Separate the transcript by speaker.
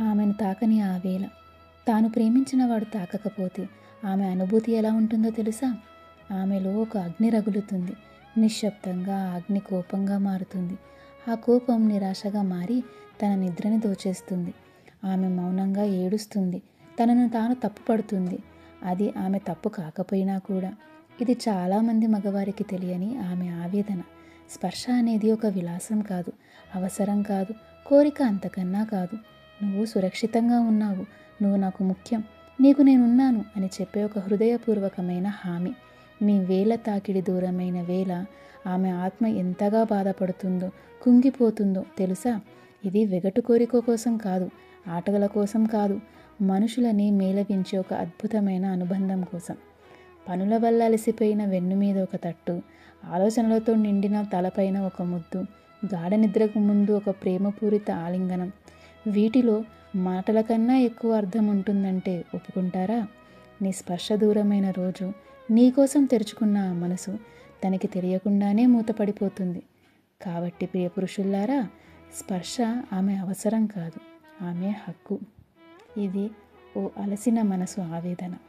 Speaker 1: ఆమెను తాకని ఆ వేళ తాను ప్రేమించిన వాడు తాకకపోతే ఆమె అనుభూతి ఎలా ఉంటుందో తెలుసా? ఆమెలో ఒక అగ్ని రగులుతుంది. నిశ్శబ్దంగా ఆ అగ్ని కోపంగా మారుతుంది. ఆ కోపం నిరాశగా మారి తన నిద్రని దోచేస్తుంది. ఆమె మౌనంగా ఏడుస్తుంది. తనను తాను తప్పుపడుతుంది. అది ఆమె తప్పు కాకపోయినా కూడా. ఇది చాలామంది మగవారికి తెలియని ఆమె ఆవేదన. స్పర్శ అనేది ఒక విలాసం కాదు, అవసరం కాదు, కోరిక అంతకన్నా కాదు. నువ్వు సురక్షితంగా ఉన్నావు, నువ్వు నాకు ముఖ్యం, నీకు నేనున్నాను అని చెప్పే ఒక హృదయపూర్వకమైన హామీ. నీ వేళ తాకిడి దూరమైన వేళ ఆమె ఆత్మ ఎంతగా బాధపడుతుందో, కుంగిపోతుందో తెలుసా? ఇది వెగటు కోరిక కోసం కాదు, ఆటల కోసం కాదు, మనుషులని మేళవించే ఒక అద్భుతమైన అనుబంధం కోసం. పనుల వల్ల అలసిపోయిన వెన్ను మీద ఒక తట్టు, ఆలోచనలతో నిండిన తలపైన ఒక ముద్దు, గాఢ నిద్రకు ముందు ఒక ప్రేమపూరిత ఆలింగనం. వీటిలో మాటల కన్నా ఎక్కువ అర్థం ఉంటుందంటే ఒప్పుకుంటారా? నీ స్పర్శ దూరమైన రోజు నీకోసం తెరుచుకున్న ఆ మనసు తనకి తెలియకుండానే మూతపడిపోతుంది. కాబట్టి ప్రియ పురుషుల్లారా, స్పర్శ ఆమె అవసరం కాదు, ఆమె హక్కు. ఇది ఓ అలసిన మనసు ఆవేదన.